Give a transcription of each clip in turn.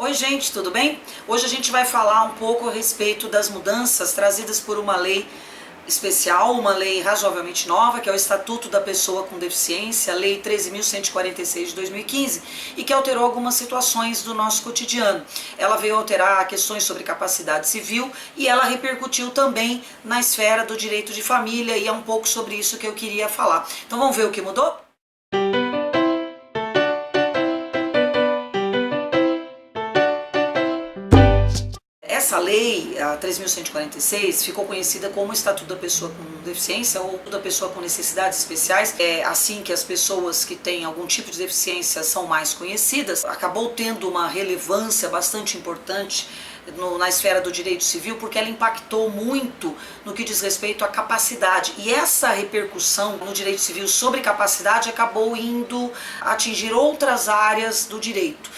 Oi gente, tudo bem? Hoje a gente vai falar um pouco a respeito das mudanças trazidas por uma lei especial, uma lei razoavelmente nova, que é o Estatuto da Pessoa com Deficiência, a Lei 13.146 de 2015, e que alterou algumas situações do nosso cotidiano. Ela veio alterar questões sobre capacidade civil e ela repercutiu também na esfera do direito de família, e é um pouco sobre isso que eu queria falar. Então vamos ver o que mudou? Essa lei, a 3.146, ficou conhecida como Estatuto da Pessoa com Deficiência ou da Pessoa com Necessidades Especiais. É assim que as pessoas que têm algum tipo de deficiência são mais conhecidas. Acabou tendo uma relevância bastante importante na esfera do direito civil, porque ela impactou muito no que diz respeito à capacidade. E essa repercussão no direito civil sobre capacidade acabou indo atingir outras áreas do direito.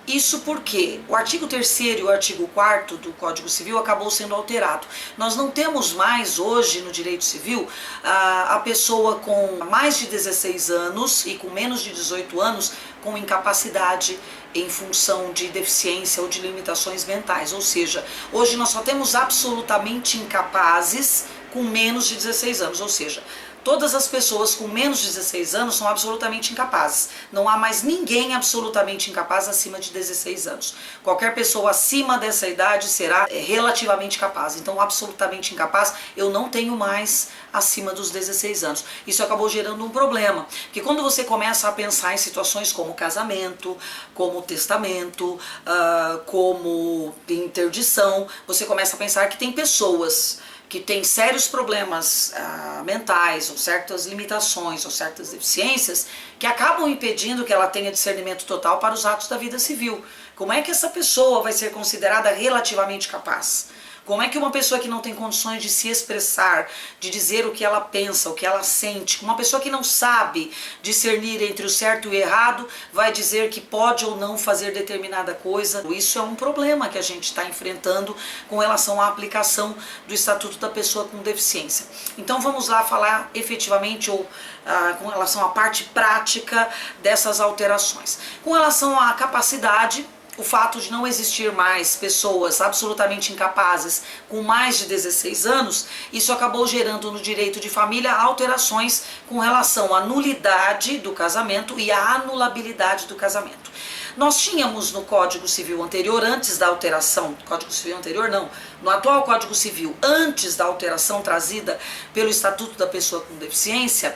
Isso porque o artigo 3º e o artigo 4º do Código Civil acabou sendo alterado. Nós não temos mais hoje no direito civil a pessoa com mais de 16 anos e com menos de 18 anos com incapacidade em função de deficiência ou de limitações mentais. Ou seja, hoje nós só temos absolutamente incapazes com menos de 16 anos, ou seja, todas as pessoas com menos de 16 anos são absolutamente incapazes. Não há mais ninguém absolutamente incapaz acima de 16 anos. Qualquer pessoa acima dessa idade será relativamente capaz. Então, absolutamente incapaz, eu não tenho mais acima dos 16 anos. Isso acabou gerando um problema, porque quando você começa a pensar em situações como casamento, como testamento, como interdição, você começa a pensar que tem pessoas que tem sérios problemas mentais, ou certas limitações, ou certas deficiências, que acabam impedindo que ela tenha discernimento total para os atos da vida civil. Como é que essa pessoa vai ser considerada relativamente capaz? Como é que uma pessoa que não tem condições de se expressar, de dizer o que ela pensa, o que ela sente, uma pessoa que não sabe discernir entre o certo e o errado, vai dizer que pode ou não fazer determinada coisa? Isso é um problema que a gente está enfrentando com relação à aplicação do Estatuto da Pessoa com Deficiência. Então vamos lá falar efetivamente com relação à parte prática dessas alterações. Com relação à capacidade, o fato de não existir mais pessoas absolutamente incapazes com mais de 16 anos, isso acabou gerando no direito de família alterações com relação à nulidade do casamento e à anulabilidade do casamento. Nós tínhamos no Código Civil anterior, antes da alteração, Código Civil anterior não, no atual Código Civil, antes da alteração trazida pelo Estatuto da Pessoa com Deficiência,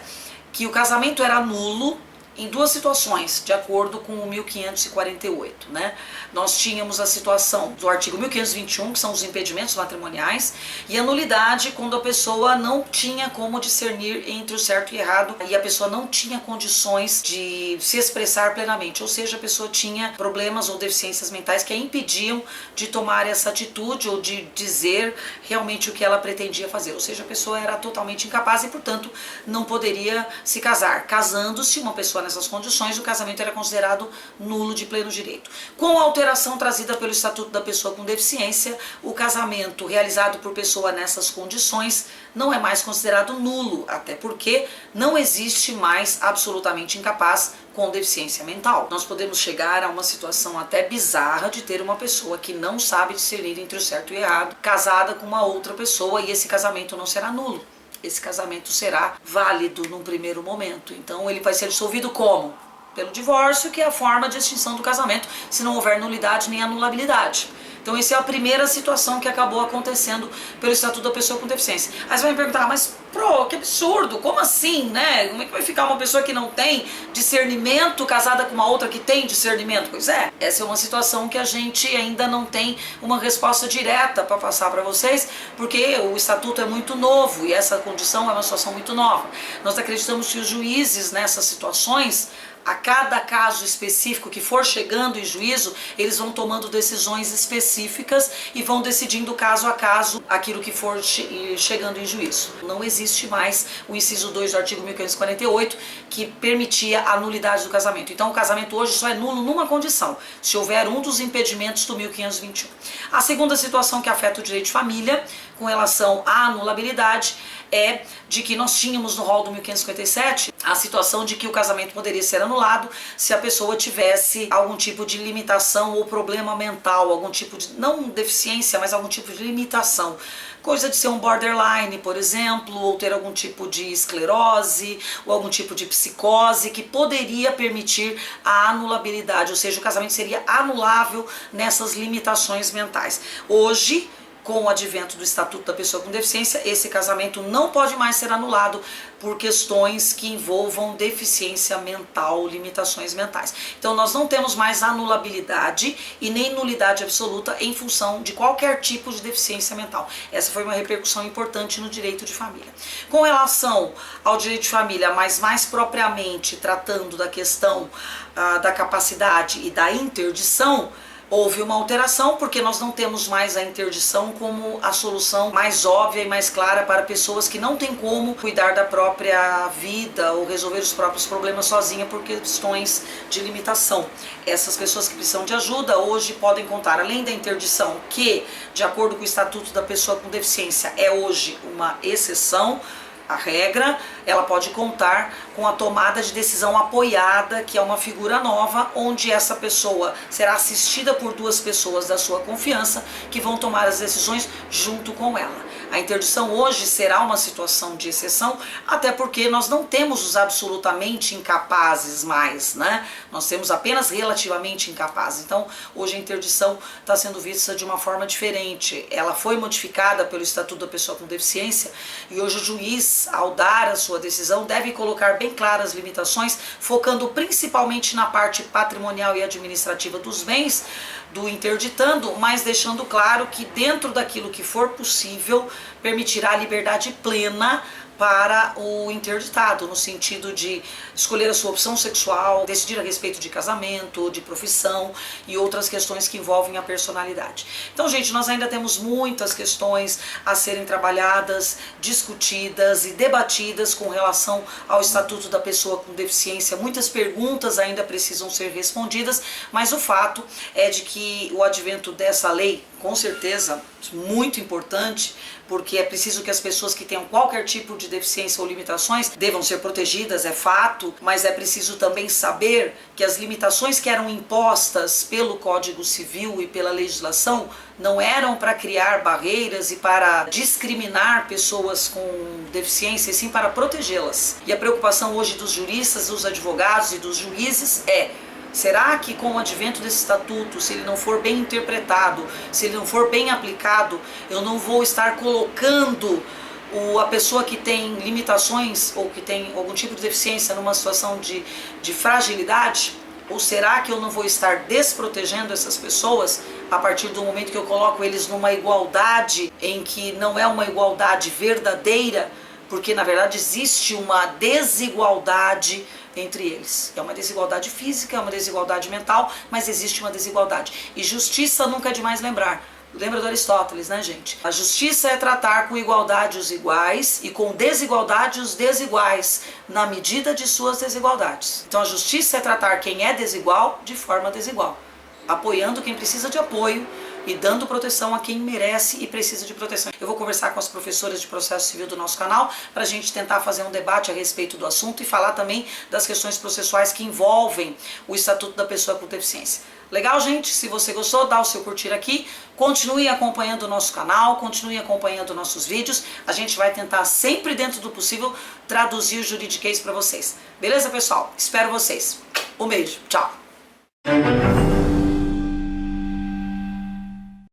que o casamento era nulo em duas situações, de acordo com o 1548, né? Nós tínhamos a situação do artigo 1521, que são os impedimentos matrimoniais, e a nulidade quando a pessoa não tinha como discernir entre o certo e o errado, e a pessoa não tinha condições de se expressar plenamente, ou seja, a pessoa tinha problemas ou deficiências mentais que a impediam de tomar essa atitude ou de dizer realmente o que ela pretendia fazer, ou seja, a pessoa era totalmente incapaz e, portanto, não poderia se casar. Casando-se uma pessoa nessas condições, o casamento era considerado nulo de pleno direito. Com a alteração trazida pelo Estatuto da Pessoa com Deficiência, o casamento realizado por pessoa nessas condições não é mais considerado nulo, até porque não existe mais absolutamente incapaz com deficiência mental. Nós podemos chegar a uma situação até bizarra de ter uma pessoa que não sabe discernir entre o certo e o errado, casada com uma outra pessoa, e esse casamento não será nulo. Esse casamento será válido num primeiro momento. Então ele vai ser dissolvido como? Pelo divórcio, que é a forma de extinção do casamento, se não houver nulidade nem anulabilidade. Então essa é a primeira situação que acabou acontecendo pelo Estatuto da Pessoa com Deficiência. Aí você vai me perguntar, mas que absurdo, como assim, né? Como é que vai ficar uma pessoa que não tem discernimento casada com uma outra que tem discernimento? Pois é, essa é uma situação que a gente ainda não tem uma resposta direta para passar para vocês, porque o Estatuto é muito novo e essa condição é uma situação muito nova. Nós acreditamos que os juízes nessas situações, a cada caso específico que for chegando em juízo, eles vão tomando decisões específicas e vão decidindo caso a caso aquilo que for chegando em juízo. Não existe mais o inciso 2 do artigo 1548, que permitia a nulidade do casamento. Então o casamento hoje só é nulo numa condição, se houver um dos impedimentos do 1521. A segunda situação que afeta o direito de família, com relação à anulabilidade, é de que nós tínhamos no rol do 1557 a situação de que o casamento poderia ser anulado se a pessoa tivesse algum tipo de limitação ou problema mental, algum tipo de, não deficiência, mas algum tipo de limitação. Coisa de ser um borderline, por exemplo, ou ter algum tipo de esclerose, ou algum tipo de psicose que poderia permitir a anulabilidade, ou seja, o casamento seria anulável nessas limitações mentais. Hoje, com o advento do Estatuto da Pessoa com Deficiência, esse casamento não pode mais ser anulado por questões que envolvam deficiência mental, limitações mentais. Então nós não temos mais anulabilidade e nem nulidade absoluta em função de qualquer tipo de deficiência mental. Essa foi uma repercussão importante no direito de família. Com relação ao direito de família, mas mais propriamente tratando da questão da capacidade e da interdição, houve uma alteração porque nós não temos mais a interdição como a solução mais óbvia e mais clara para pessoas que não têm como cuidar da própria vida ou resolver os próprios problemas sozinha por questões de limitação. Essas pessoas que precisam de ajuda hoje podem contar, além da interdição, que de acordo com o Estatuto da Pessoa com Deficiência é hoje uma exceção, a regra, ela pode contar com a tomada de decisão apoiada, que é uma figura nova, onde essa pessoa será assistida por duas pessoas da sua confiança, que vão tomar as decisões junto com ela. A interdição hoje será uma situação de exceção, até porque nós não temos os absolutamente incapazes mais, né? Nós temos apenas relativamente incapazes. Então, hoje a interdição está sendo vista de uma forma diferente. Ela foi modificada pelo Estatuto da Pessoa com Deficiência e hoje o juiz, ao dar a sua decisão, deve colocar bem claras as limitações, focando principalmente na parte patrimonial e administrativa dos bens do interditando, mas deixando claro que dentro daquilo que for possível, permitirá a liberdade plena para o interditado, no sentido de escolher a sua opção sexual, decidir a respeito de casamento, de profissão e outras questões que envolvem a personalidade. Então, gente, nós ainda temos muitas questões a serem trabalhadas, discutidas e debatidas com relação ao Estatuto da Pessoa com Deficiência. Muitas perguntas ainda precisam ser respondidas, mas o fato é de que o advento dessa lei, com certeza, muito importante, porque é preciso que as pessoas que tenham qualquer tipo de deficiência ou limitações devam ser protegidas, é fato, mas é preciso também saber que as limitações que eram impostas pelo Código Civil e pela legislação não eram para criar barreiras e para discriminar pessoas com deficiência, e sim para protegê-las. E a preocupação hoje dos juristas, dos advogados e dos juízes é: será que com o advento desse estatuto, se ele não for bem interpretado, se ele não for bem aplicado, eu não vou estar colocando a pessoa que tem limitações ou que tem algum tipo de deficiência numa situação de fragilidade? Ou será que eu não vou estar desprotegendo essas pessoas a partir do momento que eu coloco eles numa igualdade em que não é uma igualdade verdadeira, porque na verdade existe uma desigualdade entre eles. É uma desigualdade física, é uma desigualdade mental, mas existe uma desigualdade. E justiça nunca é demais lembrar. Lembra do Aristóteles, né, gente? A justiça é tratar com igualdade os iguais e com desigualdade os desiguais, na medida de suas desigualdades. Então a justiça é tratar quem é desigual de forma desigual, apoiando quem precisa de apoio e dando proteção a quem merece e precisa de proteção. Eu vou conversar com as professoras de processo civil do nosso canal para a gente tentar fazer um debate a respeito do assunto e falar também das questões processuais que envolvem o Estatuto da Pessoa com Deficiência. Legal, gente? Se você gostou, dá o seu curtir aqui, continue acompanhando o nosso canal, continue acompanhando nossos vídeos. A gente vai tentar sempre, dentro do possível, traduzir o juridiquês para vocês. Beleza, pessoal? Espero vocês. Um beijo. Tchau.